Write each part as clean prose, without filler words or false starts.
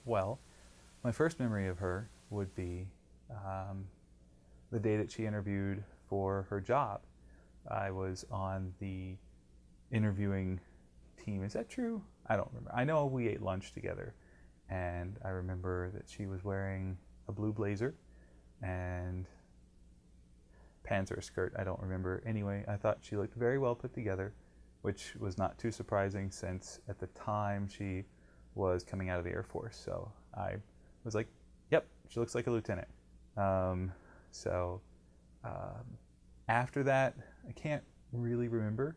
Well, my first memory of her would be um, the day that she interviewed for her job. I was on the interviewing team. Is that true? I don't remember. I know we ate lunch together, and I remember that she was wearing a blue blazer and pants or a skirt. I don't remember. Anyway, I thought she looked very well put together, which was not too surprising since at the time she was coming out of the Air Force. So I was like, yep, she looks like a lieutenant. Um, so um, After that, I can't really remember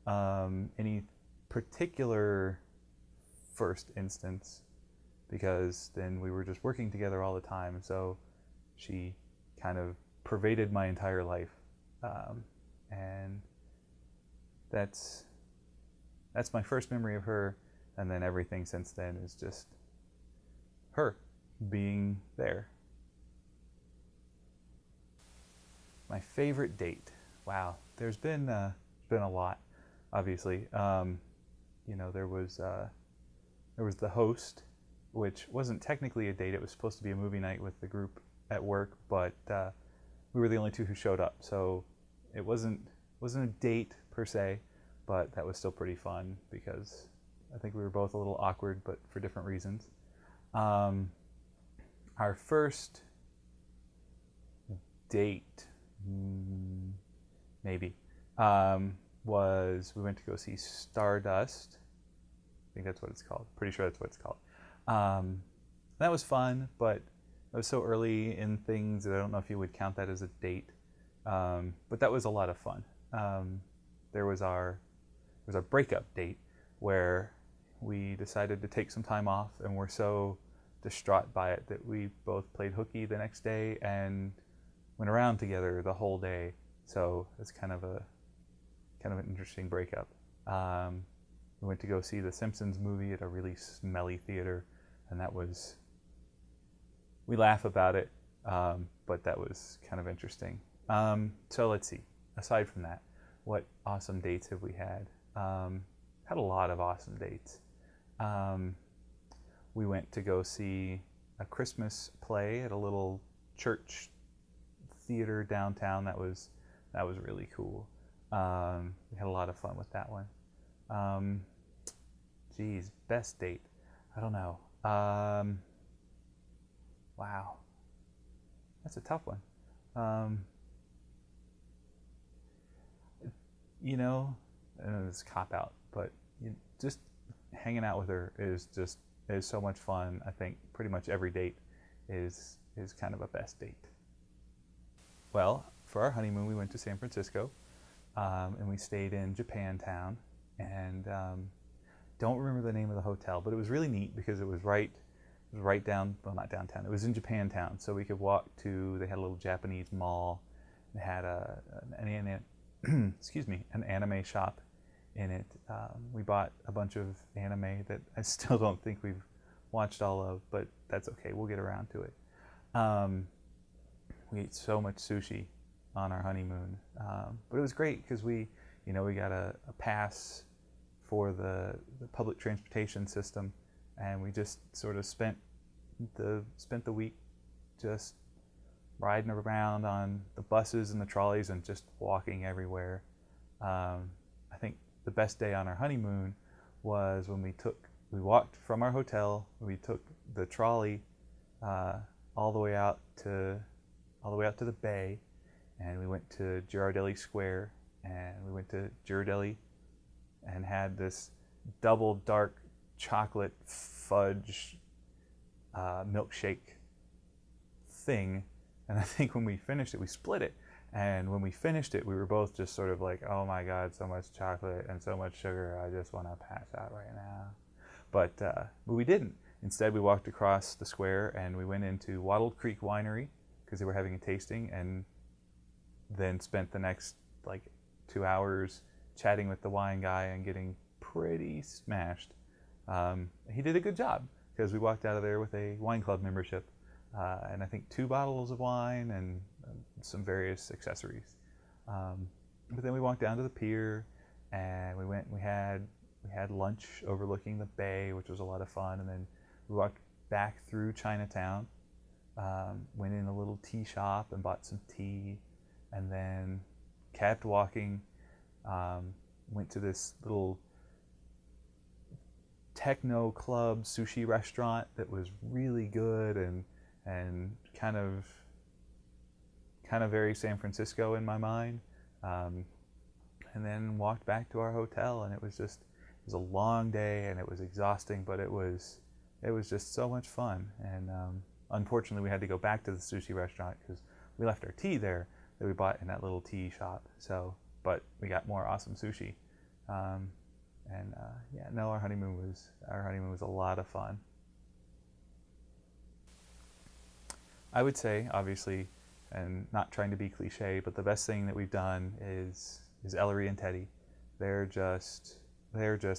any particular first instance because then we were just working together all the time. So she kind of pervaded my entire life, um, and that's that's my first memory of her. And then everything since then is just her being there. My favorite date. Wow, there's been a lot. Obviously, there was the host, which wasn't technically a date. It was supposed to be a movie night with the group at work, but we were the only two who showed up, so it wasn't a date per se, but that was still pretty fun because I think we were both a little awkward, but for different reasons. Um, our first date, mm, maybe, was we went to go see Stardust. I think that's what it's called. Pretty sure that's what it's called. Um, that was fun, but it was so early in things that I don't know if you would count that as a date. But that was a lot of fun. Um, there was our breakup date where we decided to take some time off, and we're so distraught by it that we both played hooky the next day and went around together the whole day. So it's kind of an interesting breakup. Um, we went to go see the Simpsons movie at a really smelly theater, and that was we laugh about it, but that was kind of interesting. So let's see. Aside from that, what awesome dates have we had? Had a lot of awesome dates. Um, we went to go see a Christmas play at a little church theater downtown. That was really cool. We had a lot of fun with that one. Um, Geez, best date. I don't know. Wow, that's a tough one. Um, you know, it's cop out, but just hanging out with her is so much fun. I think pretty much every date is kind of a best date. Well, for our honeymoon, we went to San Francisco, and we stayed in Japantown, and don't remember the name of the hotel, but it was really neat because it was right down, well, not downtown. It was in Japantown, so we could walk to. They had a little Japanese mall. They had excuse me, an anime shop in it. We bought a bunch of anime that I still don't think we've watched all of, but that's okay. We'll get around to it. Um, we ate so much sushi on our honeymoon, but it was great because we got a pass for the public transportation system, and we just sort of spent the week just riding around on the buses and the trolleys and just walking everywhere. I think the best day on our honeymoon was when we walked from our hotel. We took the trolley uh, all the way out to the bay, and we went to Girardelli Square, and we went to Girardelli and had this double dark chocolate fudge milkshake thing. And I think when we finished it, we split it. And when we finished it, we were both just sort of like, oh my God, so much chocolate and so much sugar. I just want to pass out right now. But we didn't. Instead, we walked across the square and we went into Wattled Creek Winery because they were having a tasting, and then spent the next like 2 hours chatting with the wine guy and getting pretty smashed. He did a good job because we walked out of there with a wine club membership, and I think 2 bottles of wine and some various accessories. But then we walked down to the pier, and we had lunch overlooking the bay, which was a lot of fun. And then we walked back through Chinatown, went in a little tea shop and bought some tea, and then kept walking, went to this little techno club sushi restaurant that was really good and kind of very San Francisco in my mind, and then walked back to our hotel, and it was a long day and it was exhausting, but it was just so much fun. And unfortunately we had to go back to the sushi restaurant because we left our tea there that we bought in that little tea shop. So, but we got more awesome sushi. Yeah, no, our honeymoon was a lot of fun. I would say, obviously, and not trying to be cliche, but the best thing that we've done is Ellery and Teddy. They're just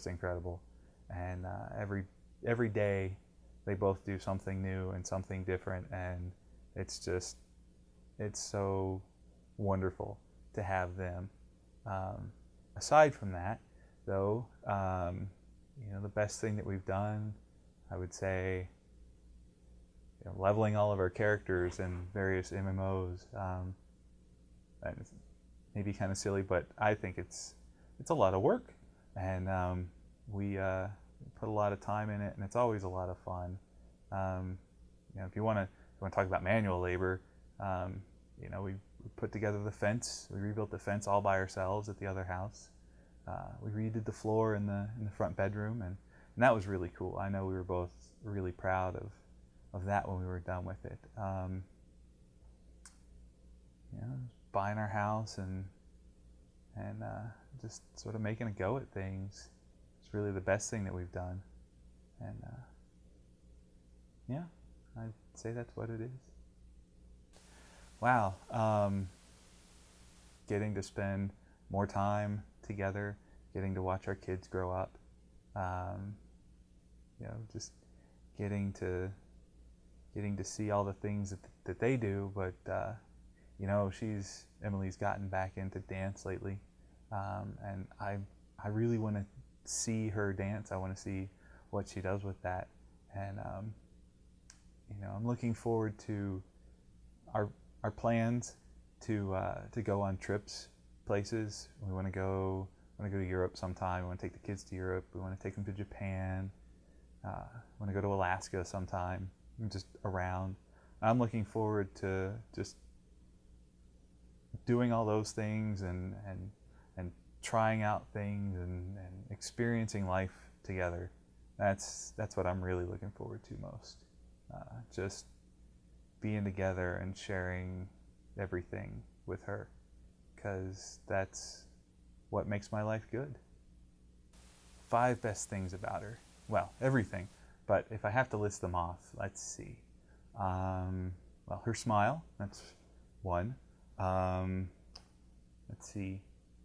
incredible, and every day they both do something new and something different, and it's so wonderful to have them. Aside from that, though, the best thing that we've done, I would say, leveling all of our characters in various MMOs. And it's maybe kind of silly, but I think it's a lot of work, and we put a lot of time in it, and it's always a lot of fun. If you want to talk about manual labor, we put together the fence. We rebuilt the fence all by ourselves at the other house. We redid the floor in the front bedroom, and that was really cool. I know we were both really proud of that when we were done with it. Buying our house and just sort of making a go at things. It's really the best thing that we've done. And yeah, I'd say that's what it is. Wow. Getting to spend more time together, getting to watch our kids grow up, just getting to see all the things that they do. But Emily's gotten back into dance lately, and I really want to see her dance. I want to see what she does with that, and I'm looking forward to our plans to go on trips, places. We want to go to Europe sometime. We want to take the kids to Europe. We want to take them to Japan. We want to go to Alaska sometime, just around. I'm looking forward to just doing all those things and trying out things and experiencing life together. That's what I'm really looking forward to most. Just being together and sharing everything with her, because that's what makes my life good. 5 best things about her. Well, everything, but if I have to list them off, let's see. Her smile, that's one. Let's see,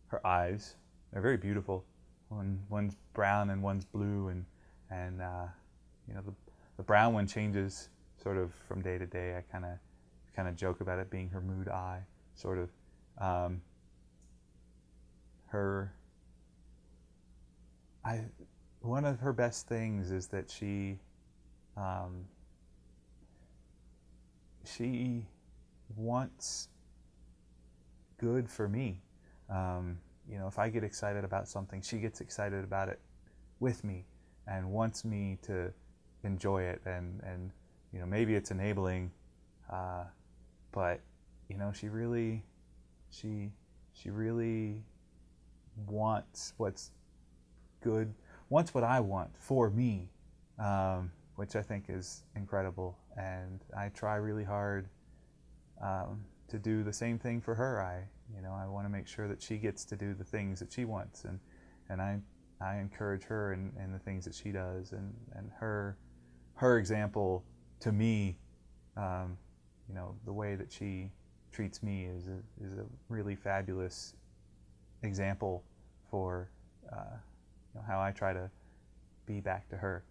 her eyes, they're very beautiful. One's brown and one's blue, and the brown one changes sort of from day to day. I kind of joke about it being her mood eye, sort of. One of her best things is that she wants good for me. If I get excited about something, she gets excited about it with me and wants me to enjoy it, and maybe it's enabling, but she really wants what's good, wants what I want for me, which I think is incredible, and I try really hard to do the same thing for her. I want to make sure that she gets to do the things that she wants, and I encourage her in the things that she does, and her example to me, the way that she treats me is a really fabulous example for how I try to be back to her.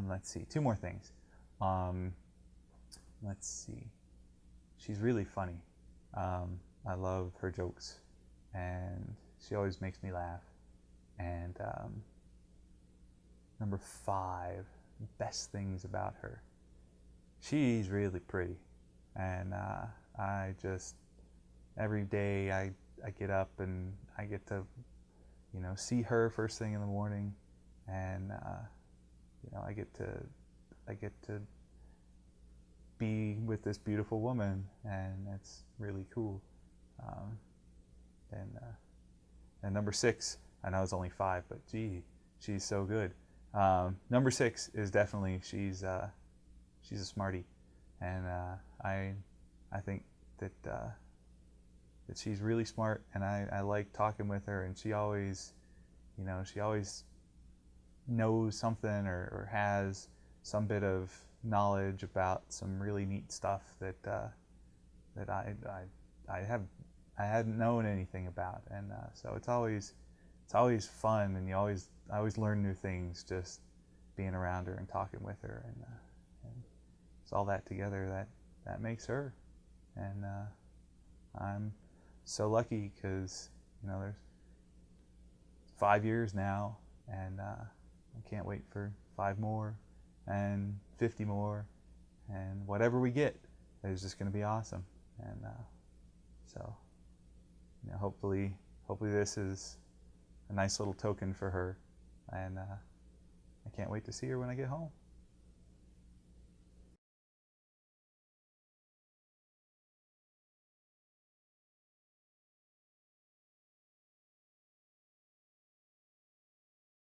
Let's see, 2 more things. Let's see. She's really funny. I love her jokes, and she always makes me laugh. And number 5, best things about her. She's really pretty, and I just every day I get up and I get to see her first thing in the morning, and I get to be with this beautiful woman, and it's really cool. Um, and number 6, I know it's only 5, but gee, she's so good. Number 6 is definitely she's a smarty, and I think that she's really smart, and I like talking with her, and she always knows something or has some bit of knowledge about some really neat stuff that that I hadn't known anything about, and so it's always fun, and I always learn new things just being around her and talking with her, and it's all that together that makes her, and I'm so lucky because there's 5 years now, and I can't wait for 5 more and 50 more, and whatever we get is just going to be awesome. And so hopefully this is a nice little token for her, and I can't wait to see her when I get home.